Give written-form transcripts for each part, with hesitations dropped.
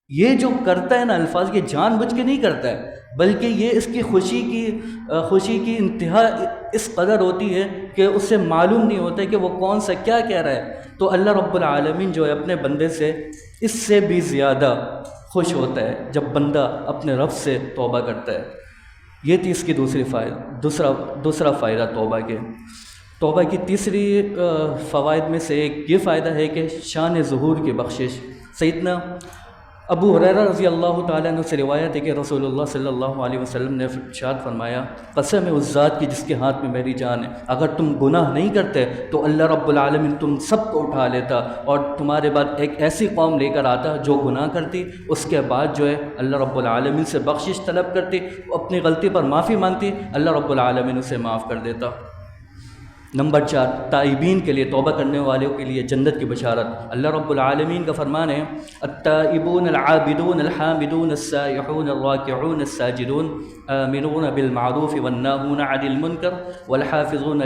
یہ جو کرتا ہے نا الفاظ کے جان بوجھ کے نہیں کرتا ہے، بلکہ یہ اس کی خوشی کی انتہا اس قدر ہوتی ہے کہ اس سے معلوم نہیں ہوتا ہے کہ وہ کون سا کیا کہہ رہا ہے۔ تو اللہ رب العالمین جو ہے اپنے بندے سے اس سے بھی زیادہ خوش ہوتا ہے جب بندہ اپنے رب سے توبہ کرتا ہے۔ یہ تھی اس کی دوسرا فائدہ توبہ کی تیسری فوائد میں سے ایک یہ فائدہ ہے کہ شان ظہور کی بخشش۔ سیدنا ابو ہریرہ رضی اللہ تعالیٰ عنہ سے روایت ہے کہ رسول اللہ صلی اللہ علیہ وسلم نے ارشاد فرمایا، قسم ہے اس ذات کی جس کے ہاتھ میں میری جان ہے، اگر تم گناہ نہیں کرتے تو اللہ رب العالمین تم سب کو اٹھا لیتا اور تمہارے بعد ایک ایسی قوم لے کر آتا جو گناہ کرتی، اس کے بعد جو ہے اللہ رب العالمین سے بخشش طلب کرتی، اپنی غلطی پر معافی مانگتی، اللہ رب العالمین اسے معاف کر دیتا۔ نمبر 4، تائبین کے لیے، توبہ کرنے والوں کے لیے جنت کی بشارت۔ اللہ رب العالمین کا فرمان ہے، التائبون العابدون الحامدون السائحون الراکعون الساجدون آمنون بالمعروف والناہون عن المنکر والحافظون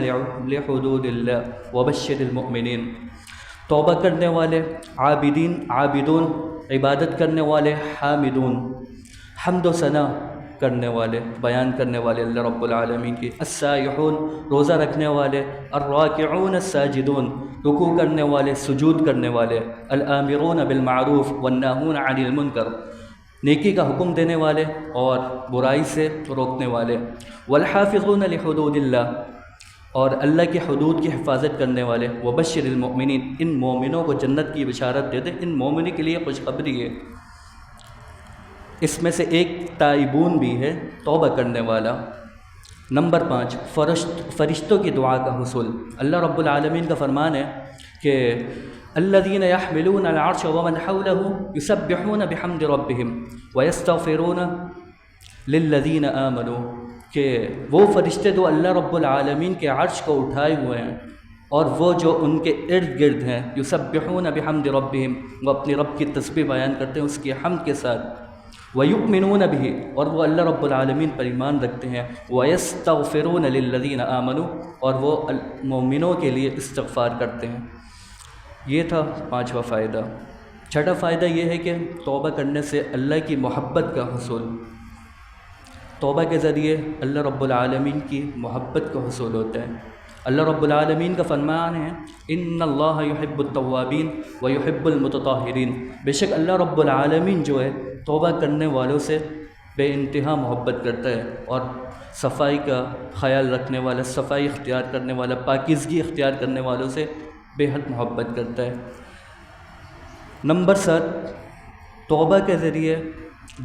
لحدود اللہ وبشر المؤمنین۔ توبہ کرنے والے، عابدون عبادت کرنے والے، حامدون حمد و ثنا کرنے والے، بیان کرنے والے اللہ رب العالمین کی، السائحون روزہ رکھنے والے، الراکعون الساجدون رکوع کرنے والے، سجود کرنے والے، الآمرون بالمعروف والناہون عن المنکر نیکی کا حکم دینے والے اور برائی سے روکنے والے، والحافظون لحدود اللہ اور اللہ کی حدود کی حفاظت کرنے والے، وبشر المؤمنین ان مومنوں کو جنت کی بشارت دے دے، ان مومنوں کے لیے خوشخبری ہے۔ اس میں سے ایک تائبون بھی ہے، توبہ کرنے والا۔ نمبر 5، فرشتوں کی دعا کا حصول۔ اللہ رب العالمین کا فرمان ہے کہ الذین یحملون العرش ومن حولہ یسبحون بحمد ربہم ویستغفرون للذین آمنوا، کہ وہ فرشتے جو اللہ رب العالمین کے عرش کو اٹھائے ہوئے ہیں اور وہ جو ان کے ارد گرد ہیں، یسبحون بحمد ربہم وہ اپنی رب کی تسبیح بیان کرتے ہیں اس کی حمد کے ساتھ، وَيُؤْمِنُونَ بِهِ اور وہ اللہ رب العالمین پر ایمان رکھتے ہیں، وَيَسْتَغْفِرُونَ لِلَّذِينَ آمَنُوا اور وہ مومنوں کے لیے استغفار کرتے ہیں۔ یہ تھا 5واں فائدہ۔ 6واں فائدہ یہ ہے کہ توبہ کرنے سے اللہ کی محبت کا حصول۔ توبہ کے ذریعے اللہ رب العالمین کی محبت کا حصول ہوتا ہے۔ اللہ رب العالمین کا فرمان ہے، ان اللہ یحب التوابین ویحب المتطہرین، بے شک اللہ رب العالمین جو ہے توبہ کرنے والوں سے بے انتہا محبت کرتا ہے اور صفائی کا خیال رکھنے والا، صفائی اختیار کرنے والا، پاکیزگی اختیار کرنے والوں سے بے حد محبت کرتا ہے۔ نمبر 7، توبہ کے ذریعے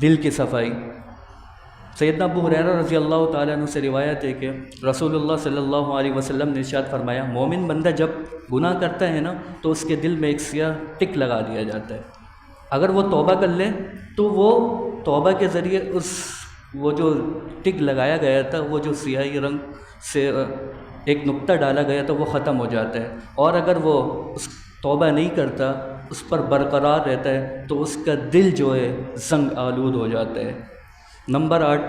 دل کی صفائی۔ سیدنا ابو ہریرہ رضی اللہ تعالیٰ عنہ سے روایت ہے کہ رسول اللہ صلی اللہ علیہ وسلم نے ارشاد فرمایا، مومن بندہ جب گناہ کرتا ہے نا تو اس کے دل میں ایک سیاہ ٹک لگا دیا جاتا ہے، اگر وہ توبہ کر لے تو وہ توبہ کے ذریعے وہ جو ٹک لگایا گیا تھا، وہ جو سیاہی رنگ سے ایک نقطہ ڈالا گیا تھا وہ ختم ہو جاتا ہے، اور اگر وہ اس توبہ نہیں کرتا، اس پر برقرار رہتا ہے تو اس کا دل جو ہے زنگ آلود ہو جاتا ہے۔ نمبر 8،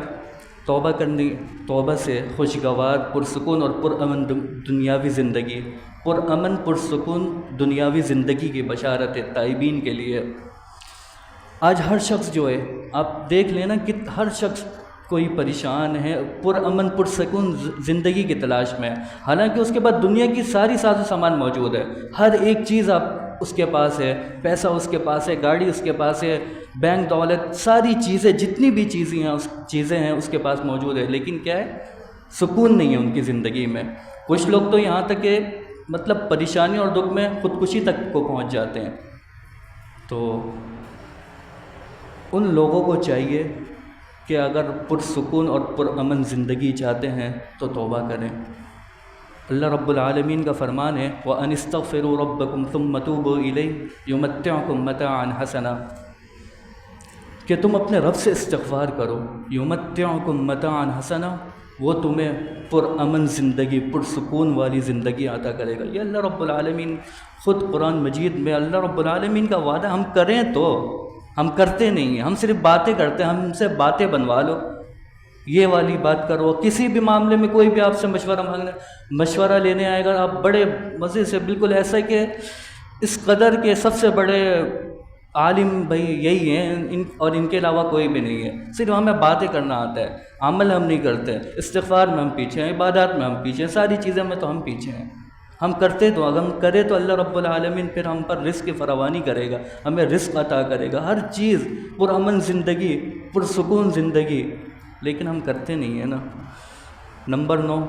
توبہ سے خوشگوار، پرسکون اور پرامن دنیاوی زندگی، پرامن پرسکون دنیاوی زندگی کی بشارت ہے تائبین کے لیے۔ آج ہر شخص جو ہے، آپ دیکھ لینا کہ ہر شخص کوئی پریشان ہے، پرامن پرسکون زندگی کی تلاش میں ہے، حالانکہ اس کے بعد دنیا کی ساری ساز و سامان موجود ہے، ہر ایک چیز اس کے پاس ہے، پیسہ اس کے پاس ہے، گاڑی اس کے پاس ہے، بینک دولت، ساری چیزیں جتنی بھی چیزیں ہیں اس کے پاس موجود ہے، لیکن کیا ہے، سکون نہیں ہے ان کی زندگی میں۔ کچھ لوگ تو یہاں تک کہ مطلب پریشانی اور دکھ میں خودکشی تک کو پہنچ جاتے ہیں۔ تو ان لوگوں کو چاہیے کہ اگر پرسکون اور پرامن زندگی چاہتے ہیں تو توبہ کریں۔ اللہ رب العالمین کا فرمان ہے، وَأَنِ اسْتَغْفِرُوا رَبَّكُمْ ثُمَّ تُوبُوا إِلَيْهِ يُمَتِّعْكُمْ مَتَاعًا حَسَنًا، کہ تم اپنے رب سے استغفار کرو، يُمَتِّعْكُمْ مَتَاعًا حَسَنًا وہ تمہیں پرامن زندگی، پرسکون والی زندگی عطا کرے گا۔ یہ اللہ رب العالمین خود قرآن مجید میں اللہ رب العالمین کا وعدہ، ہم کریں تو، ہم کرتے نہیں ہیں، ہم صرف باتیں کرتے ہیں، ہم سے باتیں بنوا لو، یہ والی بات کرو، کسی بھی معاملے میں کوئی بھی آپ سے مشورہ لینے آئے گا، آپ بڑے مزے سے، بالکل ایسا کہ اس قدر کے سب سے بڑے عالم بھائی یہی ہیں اور ان کے علاوہ کوئی بھی نہیں ہے، صرف ہمیں باتیں کرنا آتا ہے، عمل ہم نہیں کرتے، استغفار میں ہم پیچھے ہیں، عبادات میں ہم پیچھے ہیں، ساری چیزیں میں تو ہم پیچھے ہیں۔ ہم کرتے تو اگر ہم کرے تو اللہ رب العالمین پھر ہم پر رزق کی فراوانی کرے گا، ہمیں رزق عطا کرے گا، ہر چیز پرامن زندگی، پرسکون زندگی، لیکن ہم کرتے نہیں ہیں نا۔ نمبر 9،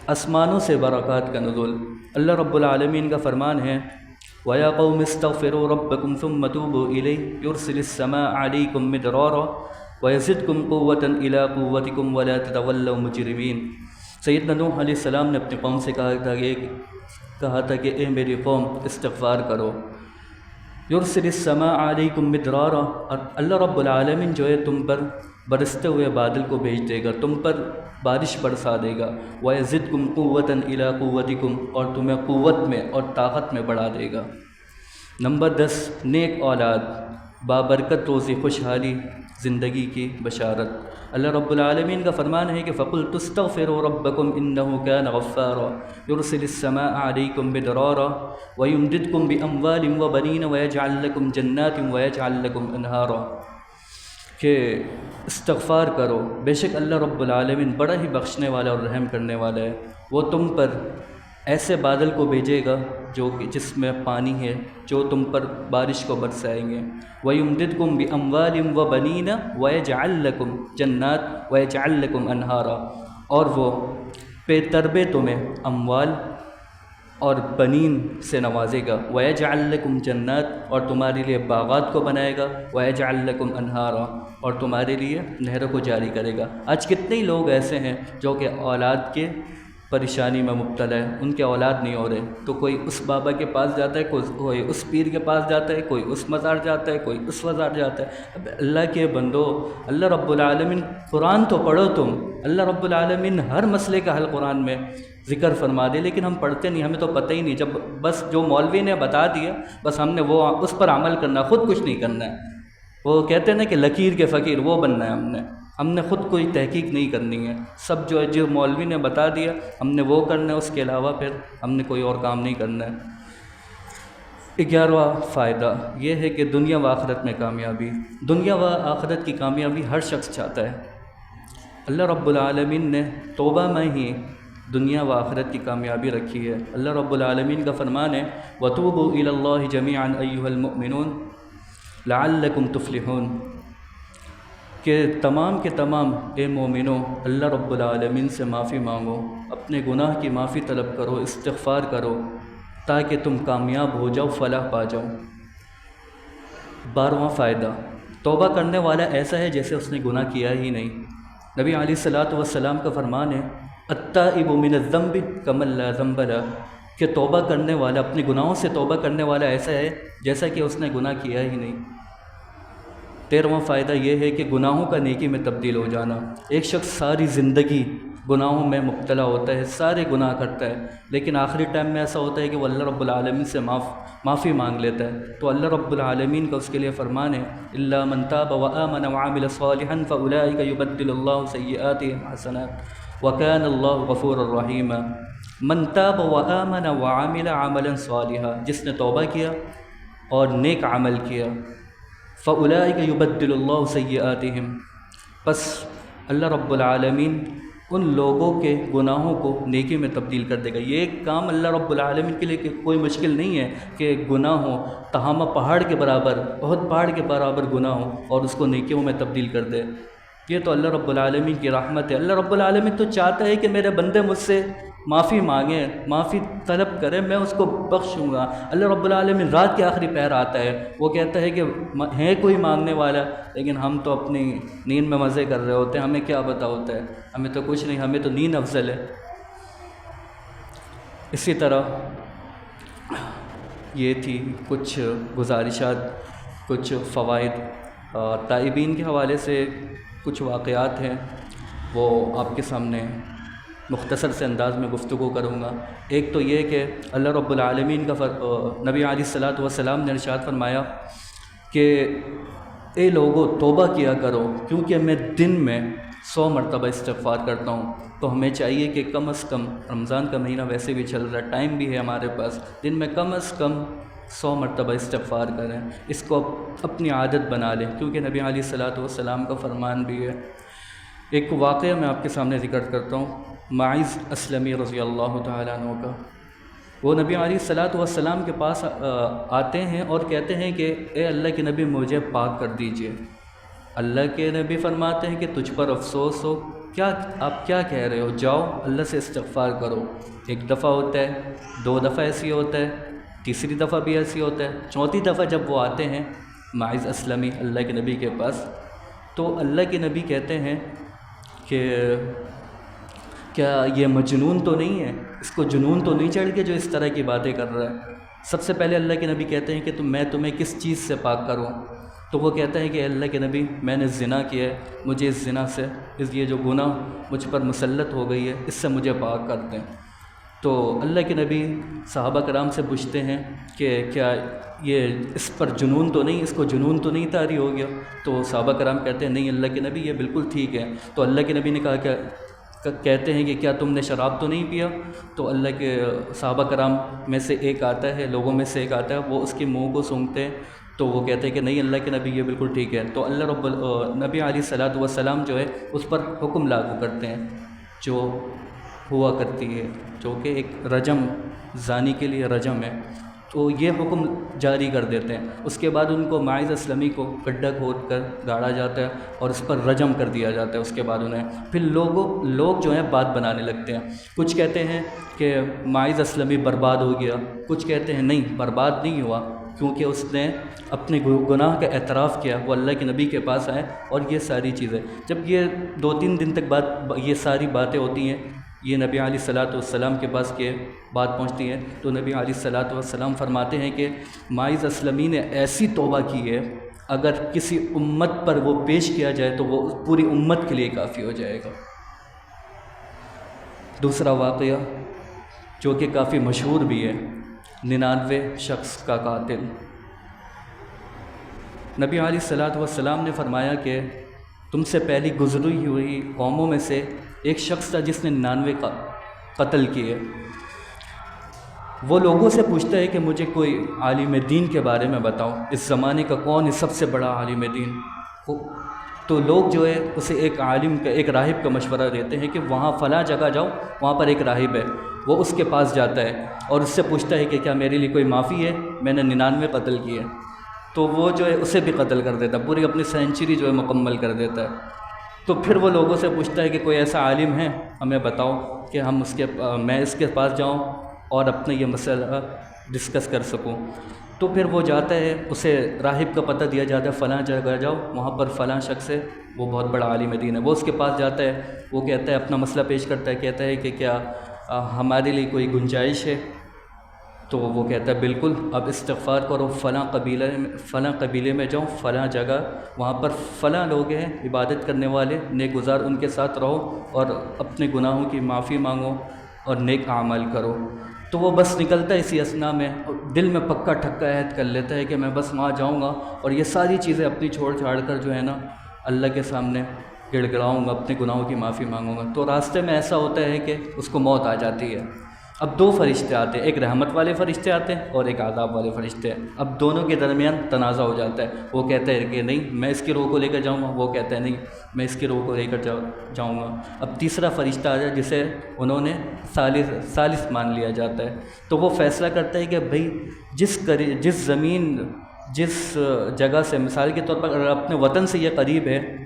آسمانوں سے برکات کا نزول۔ اللہ رب العالمین کا فرمان ہے وَيَا قَوْمِ اسْتَغْفِرُوا رَبَّكُمْ ثُمَّ تُوبُوا إِلَيْهِ يُرْسِلِ السَّمَاءَ عَلَيْكُمْ مِدْرَارًا وَيَزِدْكُمْ قُوَّةً إِلَىٰ قُوَّتِكُمْ وَلَا تَتَوَلَّوْا مُجْرِمِينَ۔ سیدنا نوح علیہ السلام نے اپنی قوم سے کہا تھا کہ اے میری قوم استغفار کرو۔ یرسل السماء علیکم مدرارا، اور اللہ رب العالمین جو ہے تم پر برستے ہوئے بادل کو بھیج دے گا، تم پر بارش برسا دے گا۔ وَيَزِدْكُمْ قُوَّةً إِلَىٰ قُوَّتِكُمْ، اور تمہیں قوت میں اور طاقت میں بڑھا دے گا۔ نمبر 10، نیک اولاد، بابرکت روزی خوشحالی زندگی کی بشارت۔ اللہ رب العالمین کا فرمان ہے کہ فَقُلْتُ اسْتَغْفِرُوا رَبَّكُمْ إِنَّهُ كَانَ غَفَّارًا يُرْسِلِ السَّمَاءَ عَلَيْكُمْ مِدْرَارًا وَيُمْدِدْكُمْ بِأَمْوَالٍ وَبَنِينَ وَيَجْعَلْ لَكُمْ جَنَّاتٍ وَيَجْعَلْ لَكُمْ أَنْهَارًا، کہ استغفار کرو، بے شک اللہ رب العالمین بڑا ہی بخشنے والا اور رحم کرنے والا ہے، وہ تم پر ایسے بادل کو بھیجے گا جو کہ جس میں پانی ہے، جو تم پر بارش کو برسائیں گے۔ وَيُمْدِدْكُمْ بِأَمْوَالٍ وَبَنِينَ وَيَجْعَلْ لَكُمْ جَنَّاتٍ وَيَجْعَلْ لَكُمْ أَنْهَارًا، اور وہ پے تربے تمہیں اموال اور بنین سے نوازے گا۔ وَيَجْعَلْ لَكُمْ جَنَّاتٍ، اور تمہارے لیے باغات کو بنائے گا۔ وَيَجْعَلْ لَكُمْ أَنْهَارًا، اور تمہارے لیے نہروں کو جاری کرے گا۔ آج کتنے ہی لوگ ایسے ہیں جو کہ اولاد کے پریشانی میں مبتلا ہے، ان کے اولاد نہیں ہو رہے، تو کوئی اس بابا کے پاس جاتا ہے، کوئی اس پیر کے پاس جاتا ہے، کوئی اس مزار جاتا ہے، کوئی اس مزار جاتا ہے۔ اب اللہ کے بندو، اللہ رب العالمین، قرآن تو پڑھو تم، اللہ رب العالمین ہر مسئلے کا حل قرآن میں ذکر فرما دے، لیکن ہم پڑھتے نہیں، ہمیں تو پتہ ہی نہیں۔ جب بس جو مولوی نے بتا دیا بس ہم نے وہ اس پر عمل کرنا، خود کچھ نہیں کرنا ہے۔ وہ کہتے ہیں نا کہ لکیر کے فقیر، وہ بننا ہے ہم نے خود کوئی تحقیق نہیں کرنی ہے، سب جو مولوی نے بتا دیا ہم نے وہ کرنا ہے، اس کے علاوہ پھر ہم نے کوئی اور کام نہیں کرنا ہے۔ 11واں فائدہ یہ ہے کہ دنیا و آخرت میں کامیابی۔ دنیا و آخرت کی کامیابی ہر شخص چاہتا ہے۔ اللہ رب العالمین نے توبہ میں ہی دنیا و آخرت کی کامیابی رکھی ہے۔ اللہ رب العالمین کا فرمان ہے وَتُوبُوا إِلَى اللَّهِ جَمِيعًا أَيُّهَا الْمُؤْمِنُونَ لَعَلَّكُمْ تُفْلِحُونَ، کہ تمام کے تمام اے مومنوں اللہ رب العالمین سے معافی مانگو، اپنے گناہ کی معافی طلب کرو، استغفار کرو، تاکہ تم کامیاب ہو جاؤ، فلاح پا جاؤ۔ 12واں فائدہ، توبہ کرنے والا ایسا ہے جیسے اس نے گناہ کیا ہی نہیں۔ نبی علیہ الصلاۃ والسلام کا فرمان ہے التائب من الذنب کمن لا ذنب لہ، کہ توبہ کرنے والا، اپنے گناہوں سے توبہ کرنے والا ایسا ہے جیسا کہ اس نے گناہ کیا ہی نہیں۔ 13واں فائدہ یہ ہے کہ گناہوں کا نیکی میں تبدیل ہو جانا۔ ایک شخص ساری زندگی گناہوں میں مبتلا ہوتا ہے، سارے گناہ کرتا ہے، لیکن آخری ٹائم میں ایسا ہوتا ہے کہ وہ اللہ رب العالمین سے معافی مانگ لیتا ہے، تو اللہ رب العالمین کا اس کے لیے فرمان ہے الا من تاب وآمن وعمل صالحا فاولئک یبدل اللہ سیئاتہم حسنات وکان اللہ غفورا رحیما۔ من تاب وآمن وعمل عملا صالحا، جس نے توبہ کیا اور نیک عمل کیا، فَأُولَٰئِكَ يُبَدِّلُ اللَّهُ سَيِّئَاتِهِمْ، پس اللہ رب العالمین ان لوگوں کے گناہوں کو نیکی میں تبدیل کر دے گا۔ یہ ایک کام اللہ رب العالمین کے لیے کوئی مشکل نہیں ہے کہ گناہ ہو، تہامہ پہاڑ کے برابر، بہت پہاڑ کے برابر گناہ ہو اور اس کو نیکیوں میں تبدیل کر دے۔ یہ تو اللہ رب العالمین کی رحمت ہے۔ اللہ رب العالمین تو چاہتا ہے کہ میرے بندے مجھ سے معافی مانگیں، معافی طلب کریں، میں اس کو بخشوں گا۔ اللہ رب العالمین رات کے آخری پہر آتا ہے، وہ کہتا ہے کہ ہے کوئی مانگنے والا، لیکن ہم تو اپنی نیند میں مزے کر رہے ہوتے ہیں، ہمیں کیا پتہ ہوتا ہے، ہمیں تو کچھ نہیں، ہمیں تو نیند افضل ہے۔ اسی طرح یہ تھی کچھ گزارشات، کچھ فوائد، تائبین کے حوالے سے کچھ واقعات ہیں، وہ آپ کے سامنے مختصر سے انداز میں گفتگو کروں گا۔ ایک تو یہ کہ اللہ رب العالمین کا نبی علیہ الصلاۃ والسلام نے ارشاد فرمایا کہ اے لوگو توبہ کیا کرو، کیونکہ میں دن میں 100 مرتبہ استغفار کرتا ہوں۔ تو ہمیں چاہیے کہ کم از کم، رمضان کا مہینہ ویسے بھی چل رہا ہے، ٹائم بھی ہے ہمارے پاس، دن میں کم از کم 100 مرتبہ استغفار کریں، اس کو اپنی عادت بنا لیں، کیونکہ نبی علیہ الصلوۃ والسلام کا فرمان بھی ہے۔ ایک واقعہ میں آپ کے سامنے ذکر کرتا ہوں، معاذ اسلمی رضی اللہ تعالیٰ عنہ کا۔ وہ نبی علیہ الصلوۃ والسلام کے پاس آتے ہیں اور کہتے ہیں کہ اے اللہ کے نبی مجھے پاک کر دیجئے۔ اللہ کے نبی فرماتے ہیں کہ تجھ پر افسوس ہو، آپ کیا کہہ رہے ہو، جاؤ اللہ سے استغفار کرو۔ ایک دفعہ ہوتا ہے، 2 دفعہ ایسی ہوتا ہے، تیسری دفعہ بھی ایسی ہوتا ہے، چوتھی دفعہ جب وہ آتے ہیں معاذ اسلمی اللہ کے نبی کے پاس، تو اللہ کے نبی کہتے ہیں کہ کیا یہ مجنون تو نہیں ہے، اس کو جنون تو نہیں چڑھ کے جو اس طرح کی باتیں کر رہا ہے۔ سب سے پہلے اللہ کے نبی کہتے ہیں کہ میں تمہیں کس چیز سے پاک کروں؟ تو وہ کہتا ہے کہ اللہ کے نبی میں نے زنا کیا ہے، مجھے اس زنا سے، یہ جو گناہ مجھ پر مسلط ہو گئی ہے، اس سے مجھے پاک کر دیں۔ تو اللہ کے نبی صحابہ کرام سے پوچھتے ہیں کہ کیا یہ اس پر جنون تو نہیں، اس کو جنون تو نہیں طاری ہو گیا؟ تو صحابہ کرام کہتے ہیں نہیں اللہ کے نبی یہ بالکل ٹھیک ہے۔ تو اللہ کے نبی نے کہا کہ کہتے ہیں کہ کیا تم نے شراب تو نہیں پیا؟ تو اللہ کے صحابہ کرام میں سے ایک آتا ہے، لوگوں میں سے ایک آتا ہے، وہ اس کے منہ کو سونگھتے ہیں، تو وہ کہتے ہیں کہ نہیں اللہ کے نبی یہ بالکل ٹھیک ہے۔ تو نبی علیہ الصلوۃ والسلام جو ہے اس پر حکم لاگو کرتے ہیں جو ہوا کرتی ہے، جو کہ ایک رجم، زانی کے لیے رجم ہے، تو یہ حکم جاری کر دیتے ہیں۔ اس کے بعد ان کو معاذ اسلمی کو گڈھا کھود کر گاڑا جاتا ہے اور اس پر رجم کر دیا جاتا ہے۔ اس کے بعد انہیں پھر لوگ جو ہیں بات بنانے لگتے ہیں، کچھ کہتے ہیں کہ معاذ اسلمی برباد ہو گیا، کچھ کہتے ہیں نہیں برباد نہیں ہوا، کیونکہ اس نے اپنے گناہ کا اعتراف کیا، وہ اللہ کے نبی کے پاس آئے اور یہ ساری چیزیں۔ جب یہ 2-3 دن تک یہ ساری باتیں ہوتی ہیں، یہ نبی علیہ الصلوۃ والسلام کے پاس کے بات پہنچتی ہے، تو نبی علیہ الصلوۃ والسلام فرماتے ہیں کہ معاذ اسلمی نے ایسی توبہ کی ہے، اگر کسی امت پر وہ پیش کیا جائے تو وہ پوری امت کے لیے کافی ہو جائے گا۔ دوسرا واقعہ جو کہ کافی مشہور بھی ہے، 99 شخص کا قاتل۔ نبی علیہ الصلوۃ والسلام نے فرمایا کہ تم سے پہلی گزری ہوئی قوموں میں سے ایک شخص تھا جس نے 99 کا قتل کیے۔ وہ لوگوں سے پوچھتا ہے کہ مجھے کوئی عالم دین کے بارے میں بتاؤ، اس زمانے کا کون ہے سب سے بڑا عالم دین؟ تو لوگ جو ہے اسے ایک راہب کا مشورہ دیتے ہیں کہ وہاں فلاں جگہ جاؤ، وہاں پر ایک راہب ہے۔ وہ اس کے پاس جاتا ہے اور اس سے پوچھتا ہے کہ کیا میرے لیے کوئی معافی ہے، میں نے 99 قتل کیے۔ تو وہ جو ہے اسے بھی قتل کر دیتا ہے، پوری اپنی سینچری جو ہے مکمل کر دیتا ہے۔ تو پھر وہ لوگوں سے پوچھتا ہے کہ کوئی ایسا عالم ہے ہمیں بتاؤ کہ میں اس کے پاس جاؤں اور اپنا یہ مسئلہ ڈسکس کر سکوں۔ تو پھر وہ جاتا ہے، اسے راہب کا پتہ دیا جاتا ہے فلاں جگہ جاؤ، وہاں پر فلاں شخص ہے، وہ بہت بڑا عالم دین ہے۔ وہ اس کے پاس جاتا ہے، وہ کہتا ہے اپنا مسئلہ پیش کرتا ہے، کہتا ہے کہ کیا ہمارے لیے کوئی گنجائش ہے؟ تو وہ کہتا ہے بالکل، اب استغفار کرو، فلاں قبیلے میں جاؤ، فلاں جگہ، وہاں پر فلاں لوگ ہیں عبادت کرنے والے نیکگزار، ان کے ساتھ رہو اور اپنے گناہوں کی معافی مانگو اور نیک اعمال کرو۔ تو وہ بس نکلتا ہے اسی اثنا میں، دل میں پکا ٹھکا عہد کر لیتا ہے کہ میں بس وہاں جاؤں گا اور یہ ساری چیزیں اپنی چھوڑ چھاڑ کر جو ہے نا اللہ کے سامنے گڑ گڑاؤں گا، اپنے گناہوں کی معافی مانگوں گا۔ تو راستے میں ایسا ہوتا ہے کہ اس کو موت آ جاتی ہے۔ اب 2 فرشتے آتے ہیں، ایک رحمت والے فرشتے آتے ہیں اور ایک عذاب والے فرشتے ہیں۔ اب دونوں کے درمیان تنازع ہو جاتا ہے، وہ کہتا ہے کہ نہیں میں اس کی روح کو لے کر جاؤں گا، وہ کہتا ہے نہیں میں اس کی روح کو لے کر جاؤں گا۔ اب تیسرا فرشتہ آ جائے جسے انہوں نے ثالث مان لیا جاتا ہے، تو وہ فیصلہ کرتا ہے کہ بھائی جس جگہ سے، مثال کے طور پر اگر اپنے وطن سے یہ قریب ہے،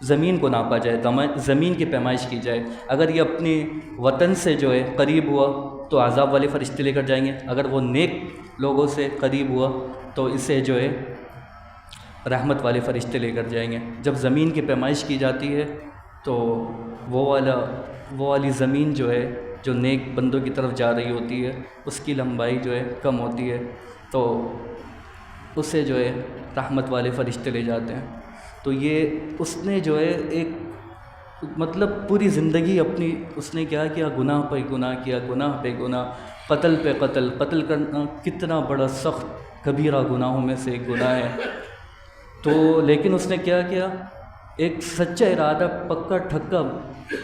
زمین کو ناپا جائے، زمین کی پیمائش کی جائے۔ اگر یہ اپنی وطن سے جو ہے قریب ہوا تو عذاب والے فرشتے لے کر جائیں گے، اگر وہ نیک لوگوں سے قریب ہوا تو اسے جو ہے رحمت والے فرشتے لے کر جائیں گے۔ جب زمین کی پیمائش کی جاتی ہے تو وہ والی زمین جو ہے جو نیک بندوں کی طرف جا رہی ہوتی ہے، اس کی لمبائی جو ہے کم ہوتی ہے، تو اسے جو ہے رحمت والے فرشتے لے جاتے ہیں۔ تو یہ اس نے جو ہے ایک مطلب پوری زندگی اپنی اس نے کیا کیا، گناہ پہ گناہ کیا، گناہ پہ گناہ، قتل پہ قتل کرنا کتنا بڑا سخت کبیرہ گناہوں میں سے ایک گناہ ہے۔ تو لیکن اس نے کیا کیا، ایک سچا ارادہ، پکا ٹھکا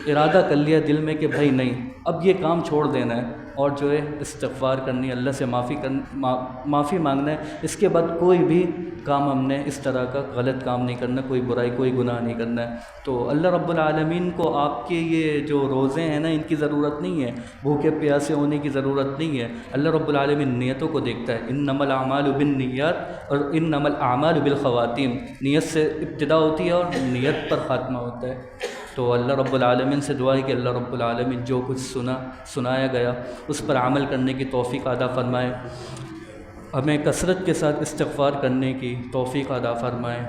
ارادہ کر لیا دل میں کہ بھائی نہیں اب یہ کام چھوڑ دینا ہے، اور جو ہے استغفار کرنی ہے، اللہ سے معافی مانگنا ہے۔ اس کے بعد کوئی بھی کام ہم نے اس طرح کا غلط کام نہیں کرنا، کوئی برائی کوئی گناہ نہیں کرنا ہے۔ تو اللہ رب العالمین کو آپ کے یہ جو روزے ہیں نا ان کی ضرورت نہیں ہے، بھوکے پیاسے ہونے کی ضرورت نہیں ہے۔ اللہ رب العالمین نیتوں کو دیکھتا ہے، انما الاعمال بالنیات اور انما الاعمال بالخواتیم، نیت سے ابتدا ہوتی ہے اور نیت پر خاتمہ ہوتا ہے۔ تو اللہ رب العالمین سے دعا ہے کہ اللہ رب العالمین جو کچھ سنایا گیا اس پر عمل کرنے کی توفیق عطا فرمائے، ہمیں کثرت کے ساتھ استغفار کرنے کی توفیق عطا فرمائے۔